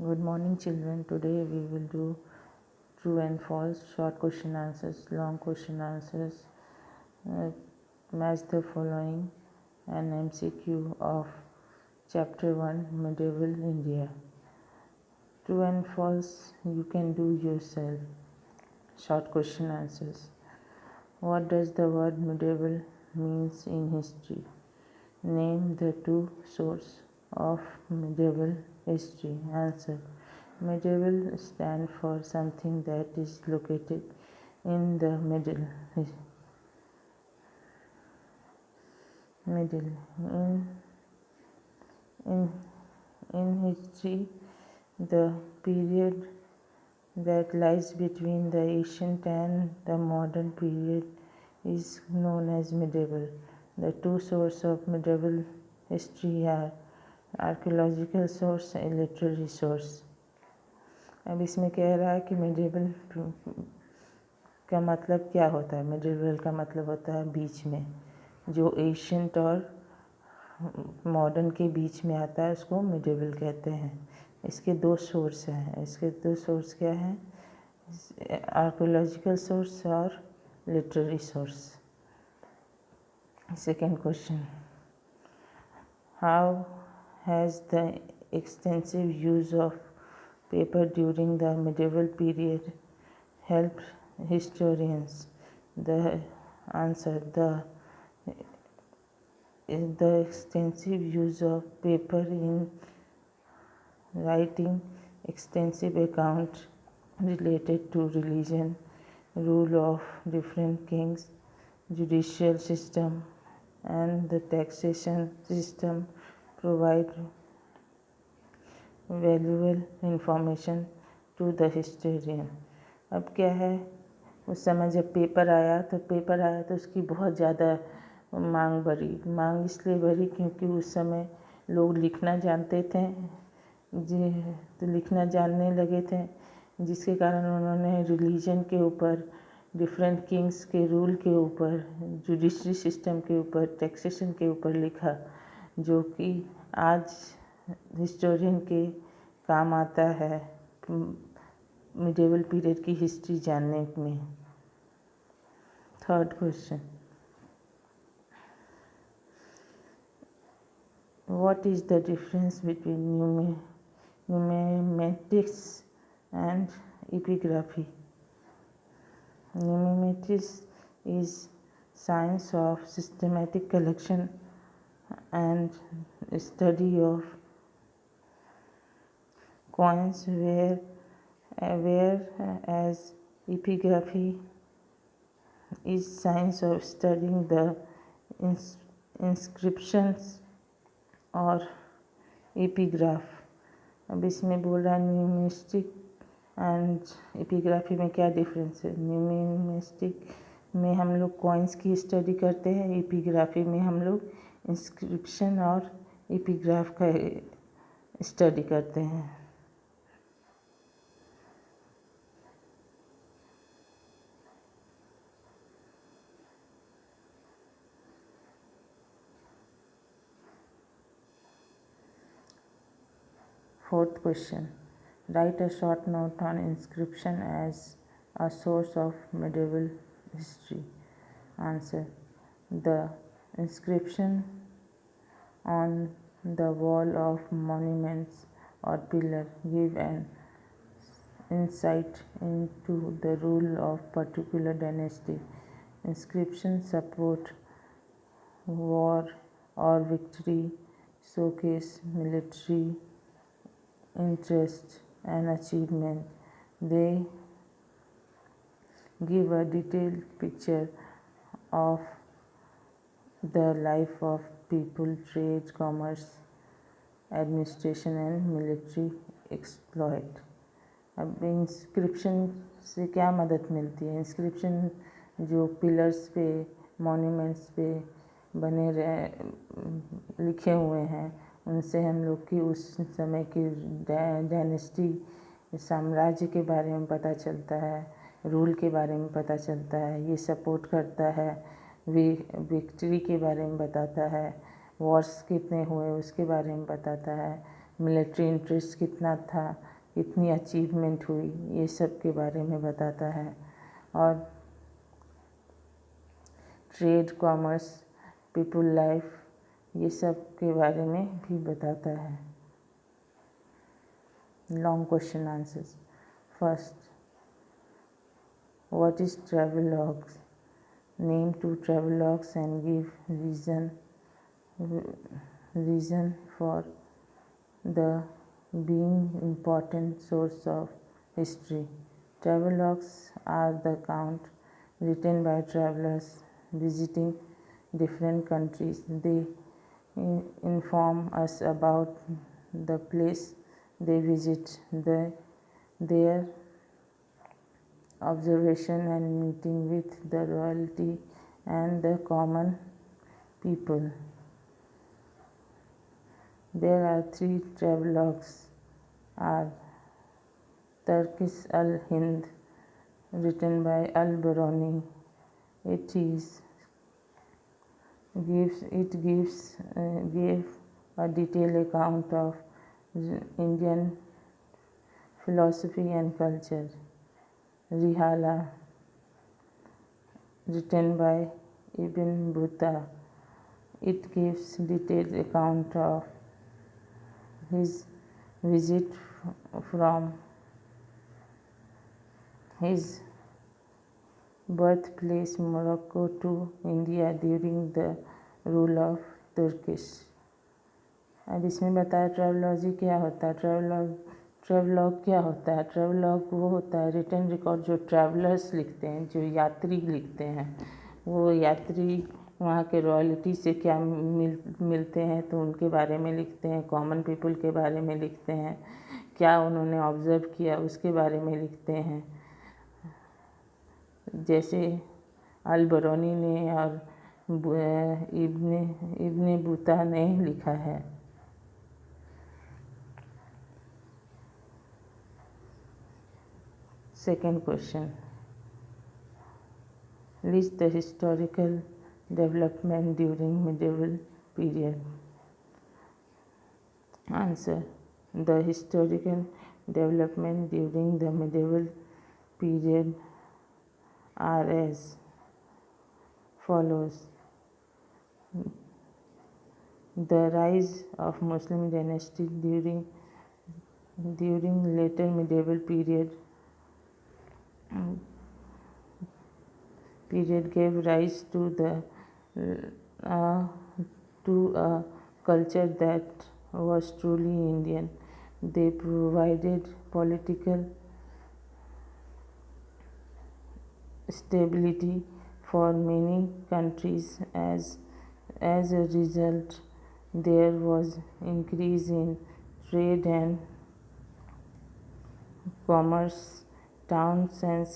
Good morning, children. Today we will do true and false, short question answers, long question answers. Match the following and MCQ of Chapter 1 Medieval India. True and false, you can do yourself. Short question answers. What does the word medieval means in history? Name the two sources of medieval history. Answer. Medieval stand for something that is located in the middle. In, in history, the period that lies between the ancient and the modern period is known as medieval. The two sources of medieval history are archaeological source and literary source. अब इसमें कह रहा है कि medieval का मतलब क्या होता है. medieval का मतलब होता है बीच में, जो एशियंट और मॉडर्न के बीच में आता है उसको medieval कहते हैं. इसके दो सोर्स हैं. इसके दो सोर्स क्या हैं? आर्कोलॉजिकल सोर्स और literary source. Second question. How has the extensive use of paper during the medieval period helped historians? The answer. The extensive use of paper in writing extensive accounts related to religion, rule of different kings, judicial system, and the taxation system provide valuable information to the historian. अब क्या है, उस समय जब paper आया तो उसकी बहुत ज़्यादा मांग बढ़ी. मांग इसलिए बढ़ी क्योंकि उस समय लोग लिखना जानते थे जी, तो लिखना जानने लगे थे, जिसके कारण उन्होंने रिलीजन के ऊपर, डिफरेंट किंग्स के रूल के ऊपर, जुडिशरी सिस्टम के ऊपर, टैक्सेशन के ऊपर लिखा, जो कि आज हिस्टोरियन के काम आता है मिडेवल पीरियड की हिस्ट्री जानने में. Third question. What is the difference between pneumatics and epigraphy? Pneumatics is science of systematic collection and study of coins, whereas epigraphy is science of studying the inscriptions और epigraph. अब इसमें बोल रहा है न्यूमिस्टिक and epigraphy में क्या difference है. न्यूमिस्टिक में हम लोग कॉइन्स की स्टडी करते हैं, एपिग्राफी में हम लोग इंस्क्रिप्शन और एपिग्राफ का स्टडी करते हैं. Fourth question. Write a short note on inscription as a source of medieval history. Answer. The inscription on the wall of monuments or pillar give an insight into the rule of particular dynasty. Inscription support war or victory, showcase military interest and achievement. They give a detailed picture of the life of people, trade, commerce, administration and military exploit. अब inscription से क्या मदद मिलती है? Inscription जो pillars पे, monuments पे बने लिखे हुए हैं, उनसे हम लोग की उस समय की डायनेस्टी, साम्राज्य के बारे में पता चलता है, रूल के बारे में पता चलता है. ये सपोर्ट करता है, विक्ट्री के बारे में बताता है, वॉर्स कितने हुए उसके बारे में बताता है, मिलिट्री इंटरेस्ट कितना था, कितनी अचीवमेंट हुई, ये सब के बारे में बताता है। और ट्रेड, कॉमर्स, पीपल लाइफ, ये सब के बारे में भी बताता है। Long question answers. First, what is travelogues? Name 2 travelogues and give reason for the being important source of history. Travelogues are the account written by travelers visiting different countries. They inform us about the place they visit, their observation and meeting with the royalty and the common people. There are 3 travelogues are Turkish al-Hind, written by al-Biruni. It gave a detailed account of Indian philosophy and culture. Rihala, written by Ibn Battuta. It gives detailed account of his visit from his birthplace Morocco to India during the rule of Turkish. अब इसमें बताया ट्रैवलॉजी क्या होता है। Travelogue क्या होता है? Travelogue वो होता है रिटन रिकॉर्ड जो ट्रैवलर्स लिखते हैं, जो यात्री लिखते हैं। वो यात्री वहाँ के रॉयल्टी से क्या मिलते हैं तो उनके बारे में लिखते हैं, कॉमन पीपल के बारे में लिखते हैं, क्या उन्होंने ऑब्ज़र्व किया उसके बारे में लिखते हैं। जैसे अल-बरूनी ने और इब्न बतूता ने लिखा है। Second question, list the historical development during medieval period. Answer, the historical development during the medieval period are as follows. The rise of Muslim dynasty during later medieval period gave rise to a culture that was truly Indian. They provided political stability for many countries. As a result, there was increase in trade and commerce. Towns and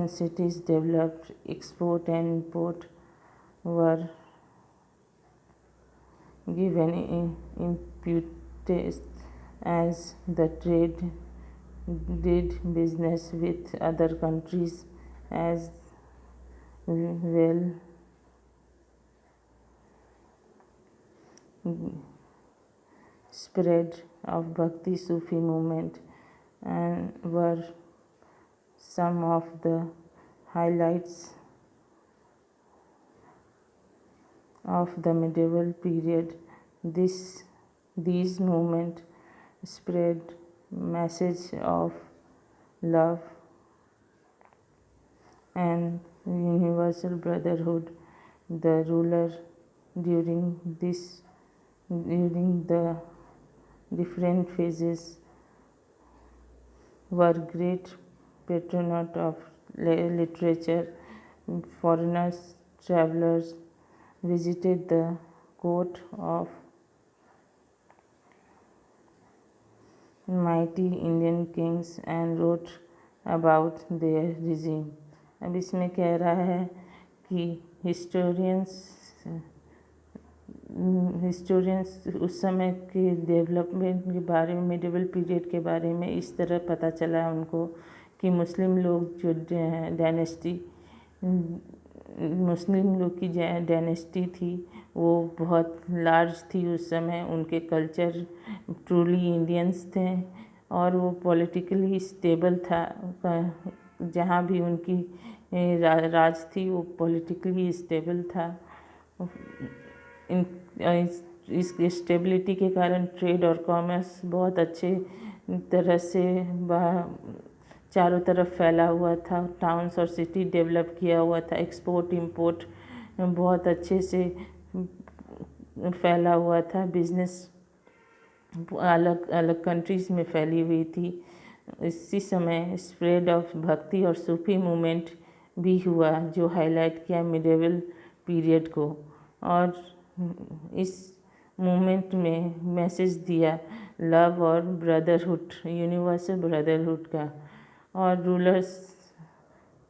cities developed. Export and import were given impetus as the trade did business with other countries as well. Spread of Bhakti Sufi movement and were some of the highlights of the medieval period. These movements spread message of love and universal brotherhood. The ruler during the different phases were great patronage of literature. Foreigners, travelers visited the court of mighty Indian kings and wrote about their regime. अब इसमें कह रहा है कि historians उस समय के development के बारे में, मिडिवल पीरियड के बारे में इस तरह पता चला उनको कि मुस्लिम लोग जो मुस्लिम लोग की डायनेस्टी थी वो बहुत लार्ज थी उस समय, उनके कल्चर ट्रूली इंडियंस थे और वो पॉलिटिकली स्टेबल था। जहाँ भी उनकी राज थी वो पॉलिटिकली स्टेबल था। इस स्टेबिलिटी के कारण ट्रेड और कॉमर्स बहुत अच्छे तरह से चारों तरफ फैला हुआ था। टाउन्स और सिटी डेवलप किया हुआ था। एक्सपोर्ट इंपोर्ट बहुत अच्छे से फैला हुआ था। बिजनेस अलग अलग कंट्रीज़ में फैली हुई थी। इसी समय स्प्रेड ऑफ भक्ति और सूफी मूवमेंट भी हुआ, जो हाईलाइट किया मिडेवल पीरियड को। और इस मूवमेंट में मैसेज दिया लव और ब्रदरहुड, यूनिवर्सल ब्रदरहुड का। और रूलर्स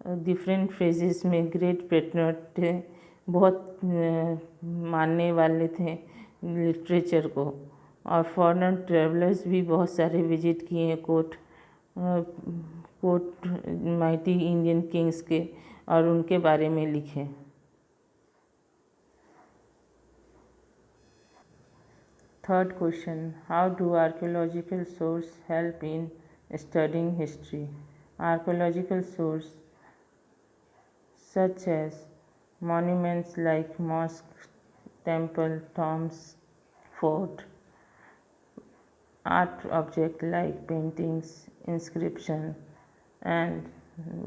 डिफरेंट फेजेस में ग्रेट पेट्रियट थे, बहुत मानने वाले थे लिटरेचर को। और फॉरेन ट्रेवलर्स भी बहुत सारे विजिट किए कोर्ट माइटी इंडियन किंग्स के और उनके बारे में लिखे। Third question, how do archaeological source help in studying history? Archaeological source such as monuments like mosque, temple, tombs, fort, art objects like paintings, inscription, and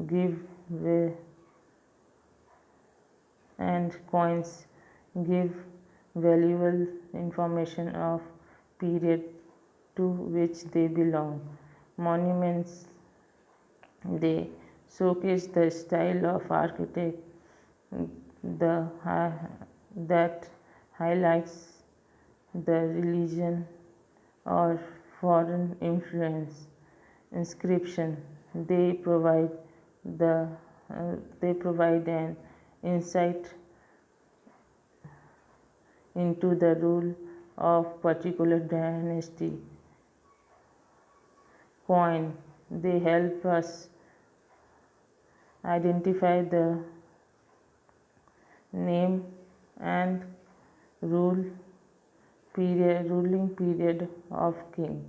give and coins give valuable information of period to which they belong. Monuments, they showcase the style of architect that highlights the religion or foreign influence. Inscription, they provide an insight into the rule of particular dynasty. Coin, they help us identify the name and ruling period of king.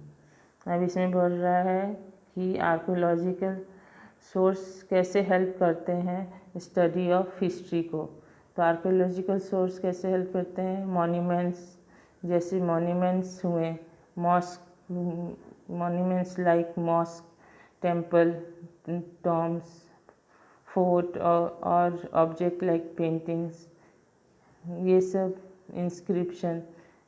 अब इसमें बोल रहा है कि archaeological source कैसे help करते हैं study of history को। तो आर्कियोलॉजिकल सोर्स कैसे हेल्प करते हैं? मॉन्यूमेंट्स, जैसे मॉन्यूमेंट्स हुए, monuments like mosque, temple, tombs, fort और ऑब्जेक्ट लाइक पेंटिंग्स, ये सब इंस्क्रिप्शन,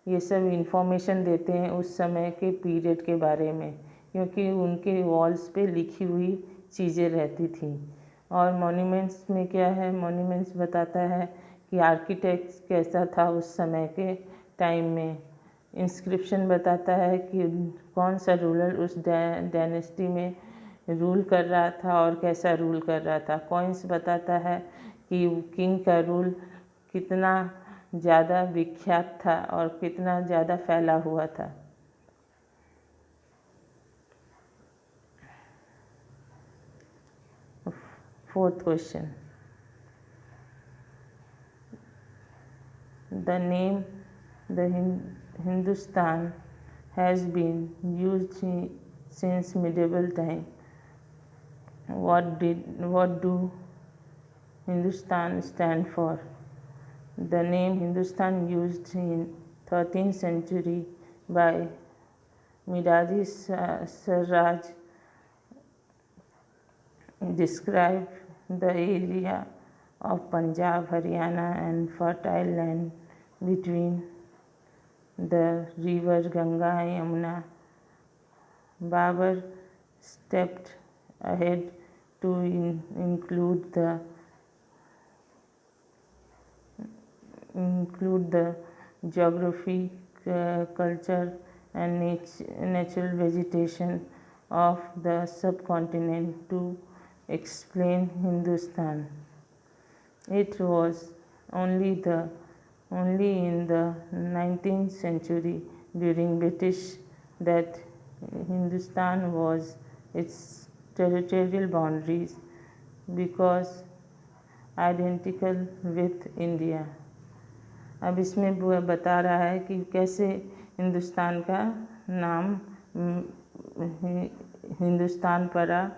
ये सब इंफॉर्मेशन देते हैं उस समय के पीरियड के बारे में, क्योंकि उनके वॉल्स पे लिखी हुई चीज़ें रहती थी। और मॉन्यूमेंट्स में क्या है? मॉन्यूमेंट्स बताता है कि आर्किटेक्ट कैसा था उस समय के टाइम में। इंस्क्रिप्शन बताता है कि कौन सा रूलर उस डायनेस्टी में रूल कर रहा था और कैसा रूल कर रहा था। कॉइन्स बताता है कि किंग का रूल कितना ज़्यादा विख्यात था और कितना ज़्यादा फैला हुआ था। Fourth question, the name the Hindustan has been used since medieval time. What do Hindustan stand for? The name Hindustan used in 13th century by Mirza Siraj describe the area of Punjab, Haryana and fertile land between the river Ganga and Yamuna. Babur stepped ahead to include the geography, culture and natural vegetation of the subcontinent to explain Hindustan. It was only in the 19th century during British that Hindustan was its territorial boundaries because identical with India. अब इसमें वो बता रहा है कि कैसे हिंदुस्तान का नाम हिंदुस्तान पड़ा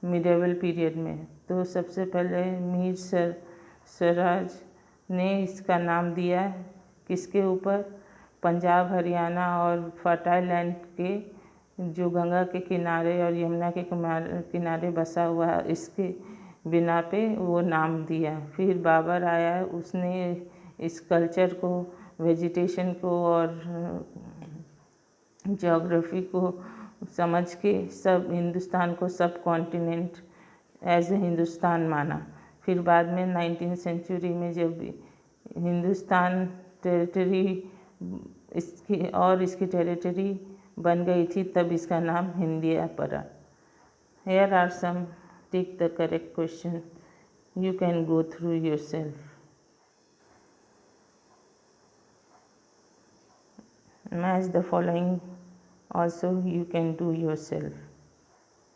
मिडेवल पीरियड में। तो सबसे पहले मीर स्वराज ने इसका नाम दिया किसके ऊपर, पंजाब हरियाणा और फर्टाइल लैंड के जो गंगा के किनारे और यमुना के किनारे बसा हुआ है, इसके बिना पे वो नाम दिया। फिर बाबर आया, उसने इस कल्चर को, वेजिटेशन को और ज्योग्राफी को समझ के सब हिंदुस्तान को सब कॉन्टिनेंट एज ए हिंदुस्तान माना। फिर बाद में 19वीं सेंचुरी में जब हिंदुस्तान टेरिटरी इसकी टेरिटरी बन गई थी, तब इसका नाम इंडिया पड़ा। Here are some take the correct question. You can go through yourself. Match the following also you can do yourself.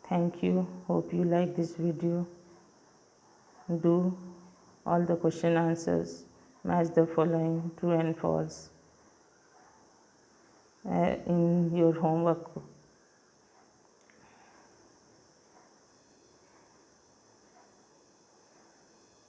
Thank you. Hope you like this video. Do all the question answers. Match the following true and false in your homework.